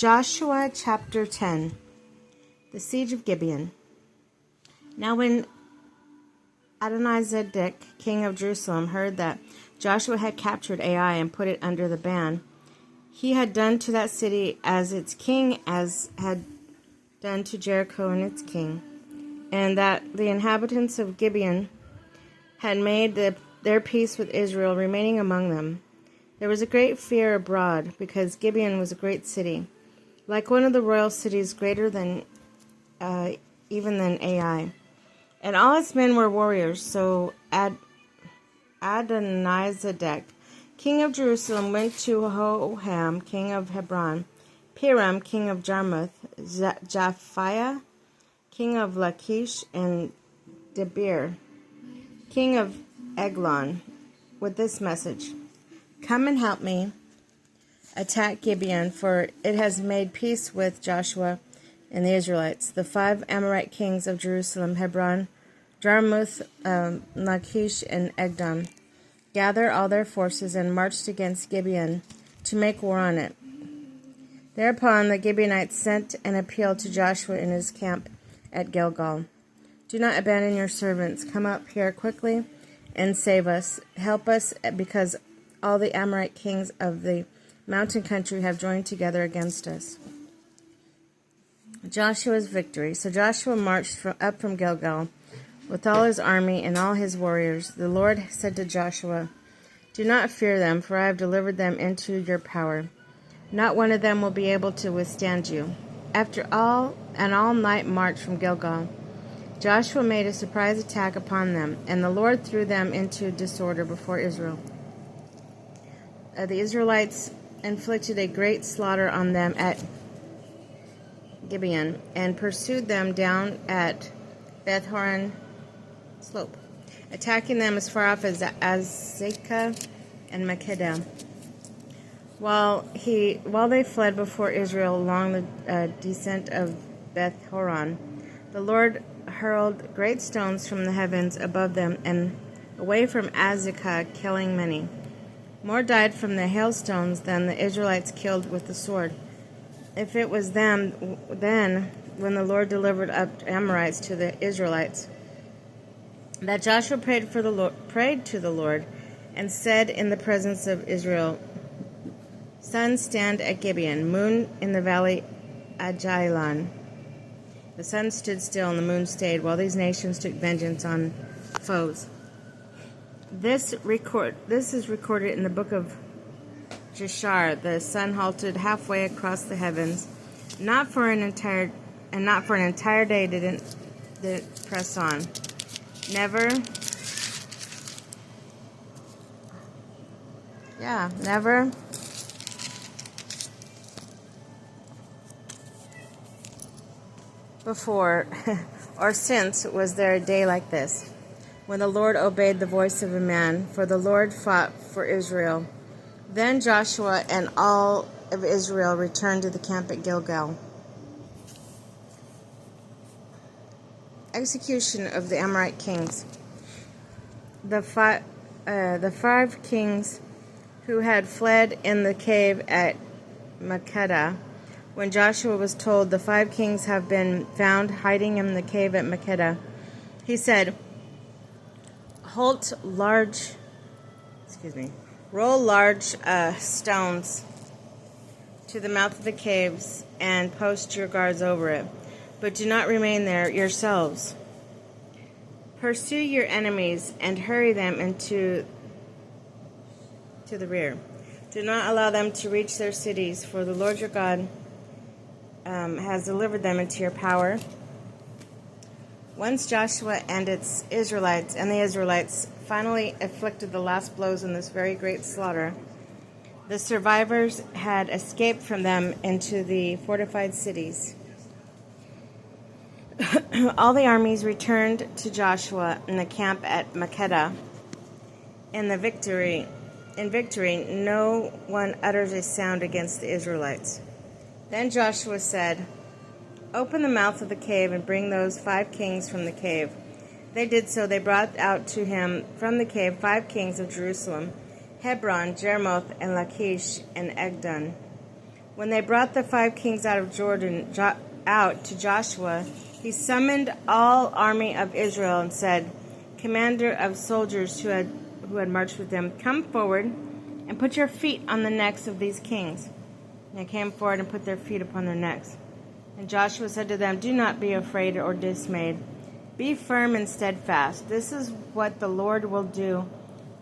Joshua chapter 10. The siege of Gibeon. Now when Adonizedek, king of Jerusalem, heard that Joshua had captured Ai and put it under the ban, he had done to that city as its king as had done to Jericho and its king, and that the inhabitants of Gibeon had made their peace with Israel, remaining among them. There was a great fear abroad, because Gibeon was a great city, like one of the royal cities, greater than even than Ai. And all its men were warriors. So Adonizedek, king of Jerusalem, went to Hoham, king of Hebron, Piram, king of Jarmuth, Japhiah, king of Lachish, and Debir, king of Eglon, with this message: "Come and help me attack Gibeon, for it has made peace with Joshua and the Israelites." The 5 Amorite kings of Jerusalem, Hebron, Jarmuth, Lachish, and Eglon gathered all their forces and marched against Gibeon to make war on it. Thereupon the Gibeonites sent an appeal to Joshua in his camp at Gilgal: "Do not abandon your servants. Come up here quickly and save us. Help us, because all the Amorite kings of the mountain country have joined together against us." Joshua's victory. So Joshua marched up from Gilgal with all his army and all his warriors. The Lord said to Joshua, "Do not fear them, for I have delivered them into your power. Not one of them will be able to withstand you." After an all-night march from Gilgal, Joshua made a surprise attack upon them, and the Lord threw them into disorder before Israel. The Israelites inflicted a great slaughter on them at Gibeon, and pursued them down at Beth-horon slope, attacking them as far off as Azekah and Makkedah. While they fled before Israel along the descent of Beth-horon, the Lord hurled great stones from the heavens above them and away from Azekah, killing many. More died from the hailstones than the Israelites killed with the sword. If it was then when the Lord delivered up Amorites to the Israelites, that Joshua prayed to the Lord, and said in the presence of Israel, "Sun, stand at Gibeon, moon in the valley Ajalon." The sun stood still and the moon stayed, while these nations took vengeance on foes. This is recorded in the book of Jashar. The sun halted halfway across the heavens, not for an entire day did it press on. Never before or since was there a day like this, when the Lord obeyed the voice of a man, for the Lord fought for Israel. Then Joshua and all of Israel returned to the camp at Gilgal. Execution of the Amorite kings. The five kings who had fled in the cave at Makkedah. When Joshua was told, "The 5 kings have been found hiding in the cave at Makkedah," he said, roll large stones to the mouth of the caves and post your guards over it, but do not remain there yourselves. Pursue your enemies and hurry them into the rear. Do not allow them to reach their cities, for the Lord your God has delivered them into your power. Once Joshua and the Israelites finally inflicted the last blows in this very great slaughter, the survivors had escaped from them into the fortified cities. All the armies returned to Joshua in the camp at Makkedah. In victory, no one utters a sound against the Israelites. Then Joshua said, "Open the mouth of the cave and bring those 5 kings from the cave." They did so. They brought out to him from the cave 5 kings of Jerusalem, Hebron, Jarmuth, and Lachish, and Eglon. When they brought the 5 kings out of Jordan out to Joshua, he summoned all army of Israel and said, "Commander of soldiers who had marched with them, come forward and put your feet on the necks of these kings." And they came forward and put their feet upon their necks. And Joshua said to them, "Do not be afraid or dismayed. Be firm and steadfast. This is what the Lord will do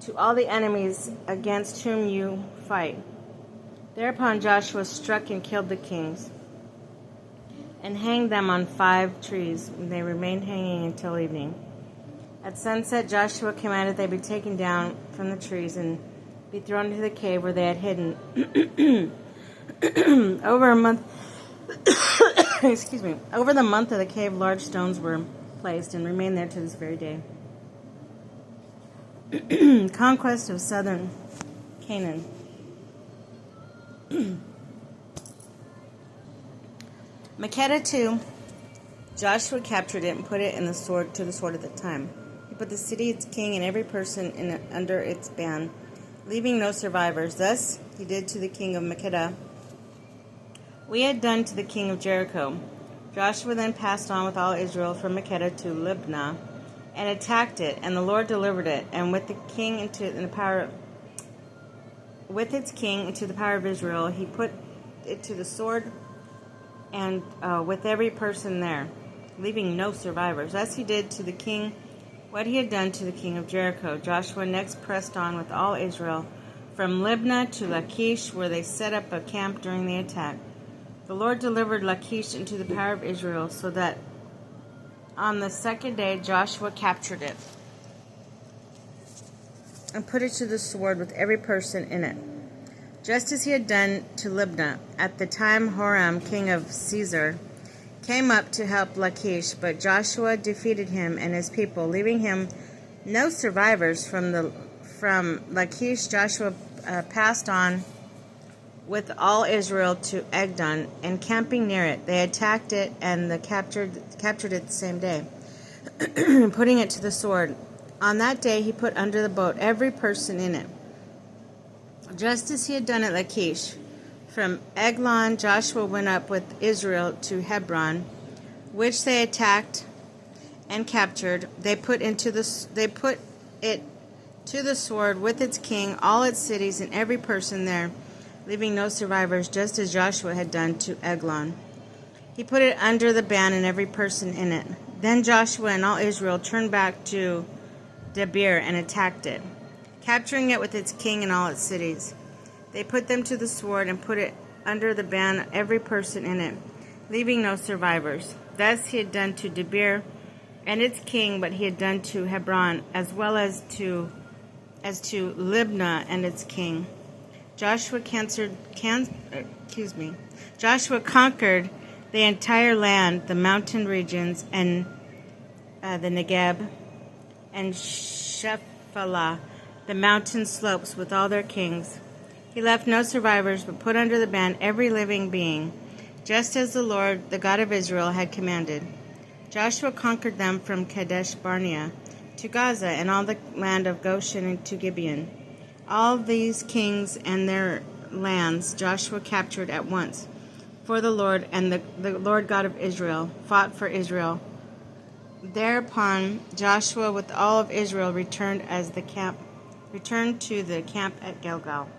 to all the enemies against whom you fight." Thereupon Joshua struck and killed the kings and hanged them on 5 trees, and they remained hanging until evening. At sunset, Joshua commanded they be taken down from the trees and be thrown into the cave where they had hidden. Over a month, over the month of the cave, large stones were placed and remain there to this very day. Conquest of southern Canaan. Makkedah too, Joshua captured it and put it to the sword at the time. He put the city, its king, and every person in it under its ban, leaving no survivors. Thus he did to the king of Makkedah we had done to the king of Jericho. Joshua then passed on with all Israel from Makkedah to Libnah, and attacked it, and the Lord delivered it, and with its king into the power of Israel. He put it to the sword, and with every person there, leaving no survivors. Thus he did to the king what he had done to the king of Jericho. Joshua next pressed on with all Israel from Libnah to Lachish, where they set up a camp during the attack. The Lord delivered Lachish into the power of Israel, so that on the second day Joshua captured it and put it to the sword with every person in it, just as he had done to Libnah. At the time Horam, king of Caesar, came up to help Lachish, but Joshua defeated him and his people, leaving him no survivors from Lachish. Joshua passed on with all Israel to Egdon, and camping near it, they attacked it and captured it the same day, putting it to the sword. On that day he put under the boat every person in it, just as he had done at Lachish. From Eglon, Joshua went up with Israel to Hebron, which they attacked and captured. They put it to the sword with its king, all its cities, and every person there, leaving no survivors, just as Joshua had done to Eglon. He put it under the ban and every person in it. Then Joshua and all Israel turned back to Debir and attacked it, capturing it with its king and all its cities. They put them to the sword and put it under the ban, every person in it, leaving no survivors. Thus he had done to Debir and its king, but he had done to Hebron as well as to Libnah and its king. Joshua conquered the entire land, the mountain regions, and the NAB, and Shephelah, the mountain slopes, with all their kings. He left no survivors, but put under the ban every living being, just as the Lord, the God of Israel, had commanded. Joshua conquered them from Kadesh Barnea to Gaza, and all the land of Goshen and to Gibeon. All these kings and their lands Joshua captured at once, for the Lord, and the Lord God of Israel fought for Israel. Thereupon Joshua with all of Israel returned to the camp at Gilgal.